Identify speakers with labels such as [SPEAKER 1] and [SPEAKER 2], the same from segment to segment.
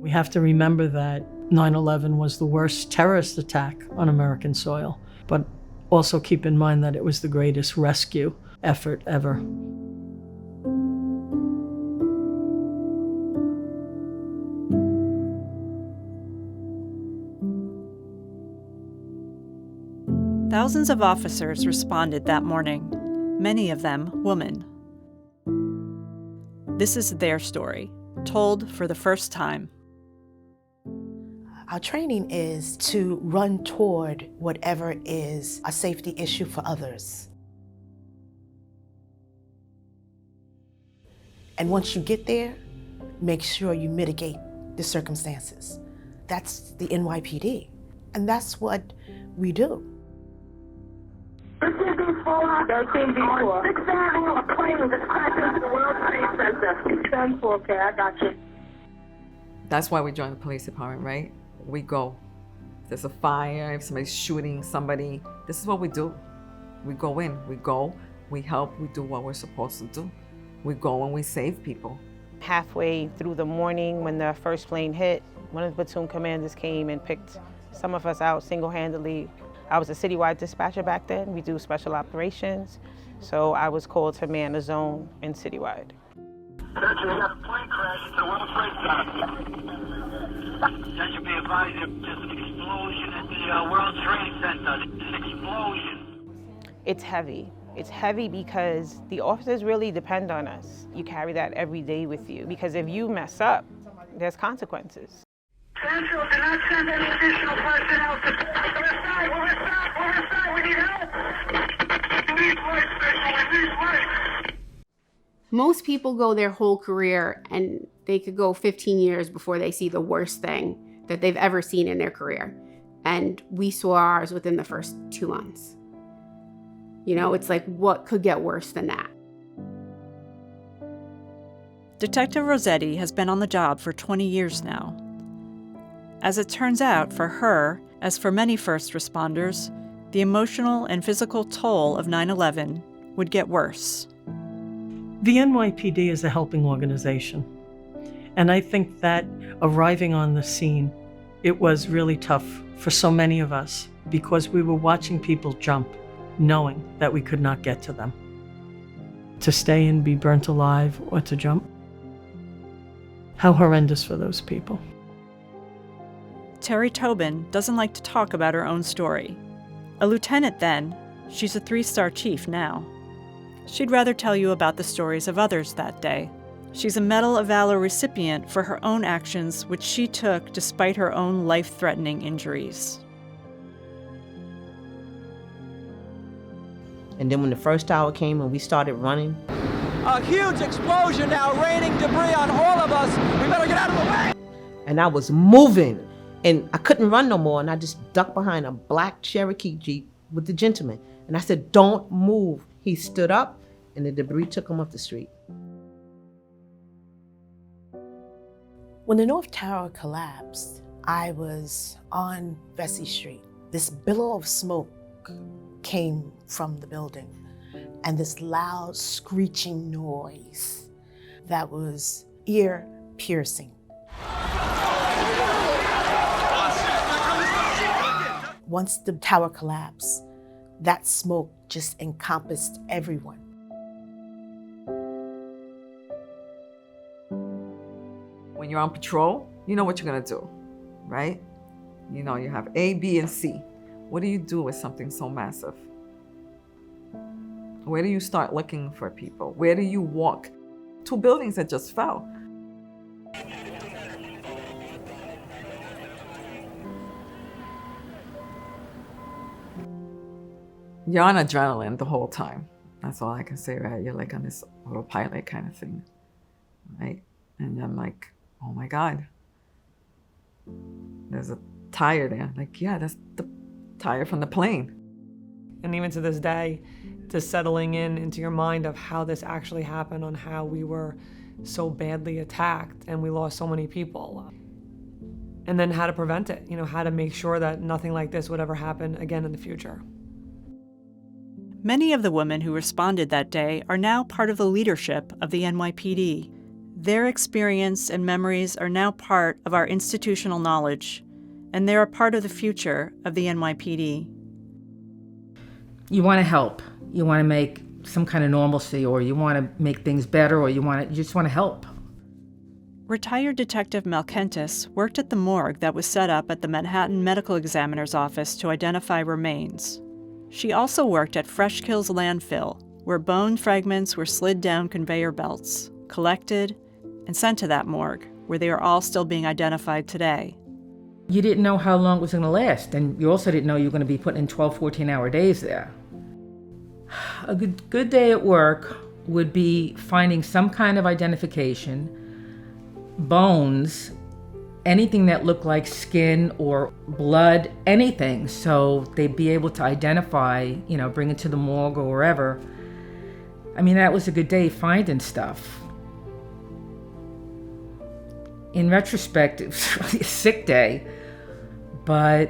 [SPEAKER 1] We have to remember that 9/11 was the worst terrorist attack on American soil, but also keep in mind that it was the greatest rescue effort ever.
[SPEAKER 2] Thousands of officers responded that morning, many of them women. This is their story, told for the first time.
[SPEAKER 3] Our training is to run toward whatever is a safety issue for others. And once you get there, make sure you mitigate the circumstances. That's the NYPD, and that's what we do.
[SPEAKER 4] There can be more. 6 Avenue, a plane was crashed into the World Trade Center. 10-4, okay, I got you.
[SPEAKER 5] That's why we joined the police department, right? We go. If there's a fire, if somebody's shooting somebody, this is what we do. We go in, we go, we help, we do what we're supposed to do. We go and we save people.
[SPEAKER 6] Halfway through the morning when the first plane hit, one of the platoon commanders came and picked some of us out single-handedly. I was a citywide dispatcher back then. We do special operations. So I was called to man a zone in citywide.
[SPEAKER 4] Attention, we got a plane crash at the World Trade Center. Attention, be advised, there's an explosion at the World Trade Center. An explosion.
[SPEAKER 6] It's heavy. It's heavy because the officers really depend on us. You carry that every day with you because if you mess up, there's consequences.
[SPEAKER 4] Central, do not send any additional personnel to we're inside, we need help. We need life, we need life.
[SPEAKER 7] Most people go their whole career and they could go 15 years before they see the worst thing that they've ever seen in their career. And we saw ours within the first 2 months. You know, it's like, what could get worse than that?
[SPEAKER 2] Detective Rossetti has been on the job for 20 years now. As it turns out, for her, as for many first responders, the emotional and physical toll of 9/11 would get worse.
[SPEAKER 1] The NYPD is a helping organization. And I think that arriving on the scene, it was really tough for so many of us because we were watching people jump, knowing that we could not get to them. To stay and be burnt alive or to jump. How horrendous for those people.
[SPEAKER 2] Terry Tobin doesn't like to talk about her own story. A lieutenant then, she's a 3-star chief now. She'd rather tell you about the stories of others that day. She's a Medal of Valor recipient for her own actions, which she took despite her own life-threatening injuries.
[SPEAKER 8] And then when the first tower came and we started running.
[SPEAKER 9] A huge explosion now raining debris on all of us. We better get out of the way.
[SPEAKER 8] And I was moving and I couldn't run no more. And I just ducked behind a black Cherokee Jeep with the gentleman. And I said, don't move. He stood up and the debris took him off the street.
[SPEAKER 3] When the North Tower collapsed, I was on Vesey Street. This billow of smoke came from the building and this loud screeching noise that was ear-piercing. Once the tower collapsed, that smoke just encompassed everyone.
[SPEAKER 5] When you're on patrol, you know what you're gonna do, right? You know, you have A, B, and C. What do you do with something so massive? Where do you start looking for people? Where do you walk? 2 buildings that just fell. You're on adrenaline the whole time. That's all I can say, right? You're like on this autopilot kind of thing, right? And I'm like, oh my God, there's a tire there. Like, yeah, that's the tire from the plane.
[SPEAKER 10] And even to this day, to settling into your mind of how this actually happened, on how we were so badly attacked and we lost so many people. And then how to prevent it, you know, how to make sure that nothing like this would ever happen again in the future.
[SPEAKER 2] Many of the women who responded that day are now part of the leadership of the NYPD. Their experience and memories are now part of our institutional knowledge, and they're a part of the future of the NYPD.
[SPEAKER 11] You want to help. You want to make some kind of normalcy, or you want to make things better, or you just want to help.
[SPEAKER 2] Retired Detective Malkentis worked at the morgue that was set up at the Manhattan Medical Examiner's Office to identify remains. She also worked at Fresh Kills Landfill, where bone fragments were slid down conveyor belts, collected, and sent to that morgue, where they are all still being identified today.
[SPEAKER 11] You didn't know how long it was going to last, and you also didn't know you were going to be putting in 12, 14-hour days there. A good day at work would be finding some kind of identification, bones, anything that looked like skin or blood, anything, so they'd be able to identify, bring it to the morgue or wherever. I mean, that was a good day finding stuff. In retrospect, it was really a sick day, but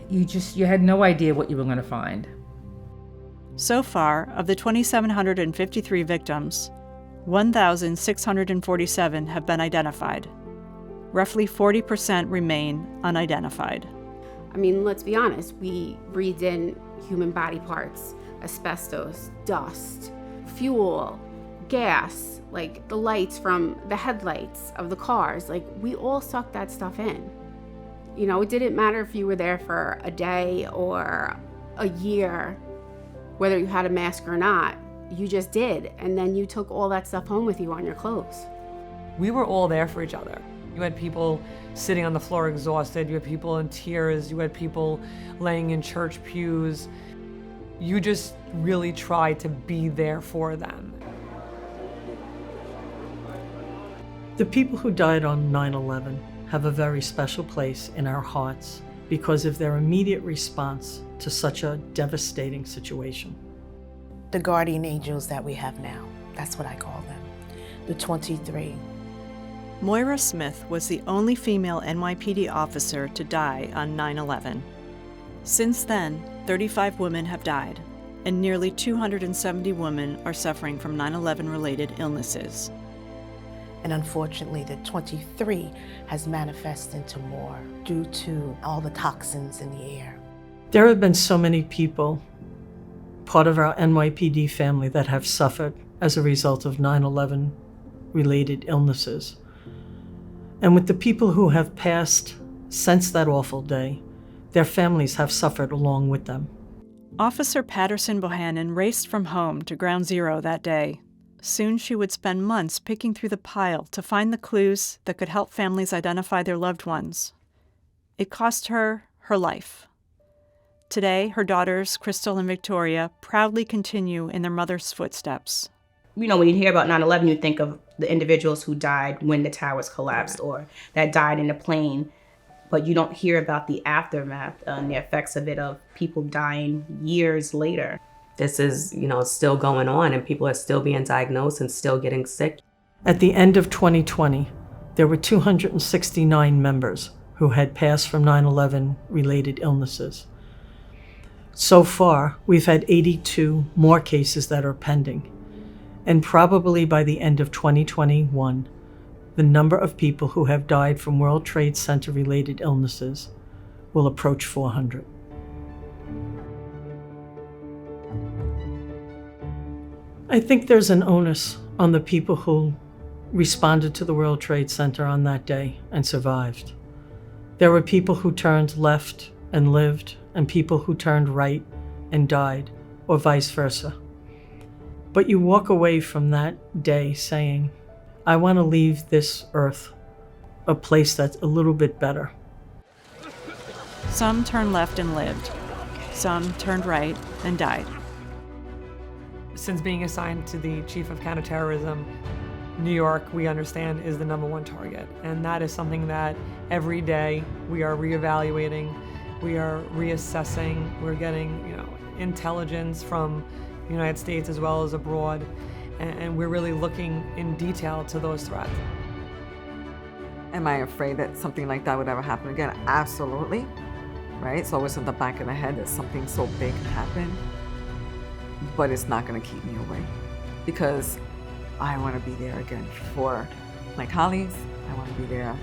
[SPEAKER 11] you had no idea what you were going to find.
[SPEAKER 2] So far, of the 2,753 victims, 1,647 have been identified. Roughly 40% remain unidentified.
[SPEAKER 7] I mean, let's be honest, we breathed in human body parts, asbestos, dust, fuel, gas, like the lights from the headlights of the cars. Like, we all sucked that stuff in. It didn't matter if you were there for a day or a year, whether you had a mask or not, you just did. And then you took all that stuff home with you on your clothes.
[SPEAKER 10] We were all there for each other. You had people sitting on the floor exhausted, you had people in tears, you had people laying in church pews. You just really tried to be there for them.
[SPEAKER 1] The people who died on 9/11 have a very special place in our hearts because of their immediate response to such a devastating situation.
[SPEAKER 3] The guardian angels that we have now, that's what I call them, the 23.
[SPEAKER 2] Moira Smith was the only female NYPD officer to die on 9/11. Since then, 35 women have died, and nearly 270 women are suffering from 9/11 related illnesses.
[SPEAKER 3] And unfortunately, the 23 has manifested into more due to all the toxins in the air.
[SPEAKER 1] There have been so many people, part of our NYPD family, that have suffered as a result of 9/11 related illnesses. And with the people who have passed since that awful day, their families have suffered along with them.
[SPEAKER 2] Officer Patterson Bohannon raced from home to Ground Zero that day. Soon she would spend months picking through the pile to find the clues that could help families identify their loved ones. It cost her her life. Today, her daughters, Crystal and Victoria, proudly continue in their mother's footsteps.
[SPEAKER 12] When you hear about 9/11, you think of the individuals who died when the towers collapsed or that died in the plane, but you don't hear about the aftermath and the effects of it, of people dying years later.
[SPEAKER 13] This is, still going on, and people are still being diagnosed and still getting sick.
[SPEAKER 1] At the end of 2020, there were 269 members who had passed from 9/11 related illnesses. So far, we've had 82 more cases that are pending. And probably by the end of 2021, the number of people who have died from World Trade Center related illnesses will approach 400. I think there's an onus on the people who responded to the World Trade Center on that day and survived. There were people who turned left and lived, and people who turned right and died, or vice versa. But you walk away from that day saying, I want to leave this earth a place that's a little bit better.
[SPEAKER 2] Some turned left and lived. Some turned right and died.
[SPEAKER 10] Since being assigned to the Chief of Counterterrorism, New York, we understand, is the #1 target. And that is something that every day we are reevaluating, we are reassessing, we're getting, intelligence from the United States as well as abroad, and we're really looking in detail to those threats.
[SPEAKER 5] Am I afraid that something like that would ever happen again? Absolutely, right? It's always in the back of the head that something so big can happen, but it's not gonna keep me away because I wanna be there again for my colleagues. I want to be there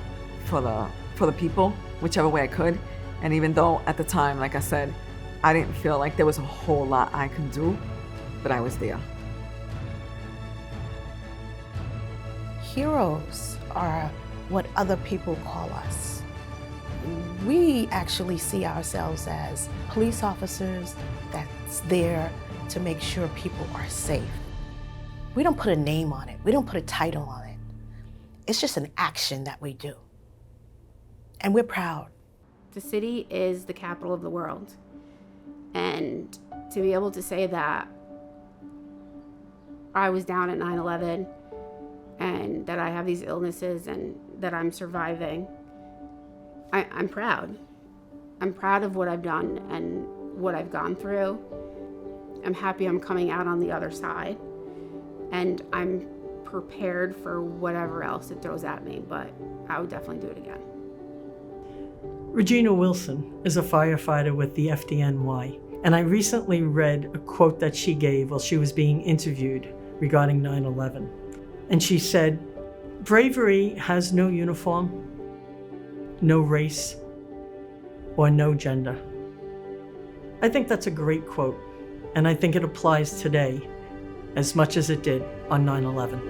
[SPEAKER 5] for the people, whichever way I could. And even though at the time, like I said, I didn't feel like there was a whole lot I could do, but I was there.
[SPEAKER 3] Heroes are what other people call us. We actually see ourselves as police officers that's there to make sure people are safe. We don't put a name on it. We don't put a title on it. It's just an action that we do. And we're proud.
[SPEAKER 7] The city is the capital of the world. And to be able to say that I was down at 9/11 and that I have these illnesses and that I'm surviving, I'm proud. I'm proud of what I've done and what I've gone through. I'm happy I'm coming out on the other side. And I'm prepared for whatever else it throws at me, but I would definitely do it again.
[SPEAKER 1] Regina Wilson is a firefighter with the FDNY, and I recently read a quote that she gave while she was being interviewed regarding 9/11. And she said, "Bravery has no uniform, no race, or no gender." I think that's a great quote, and I think it applies today as much as it did on 9/11.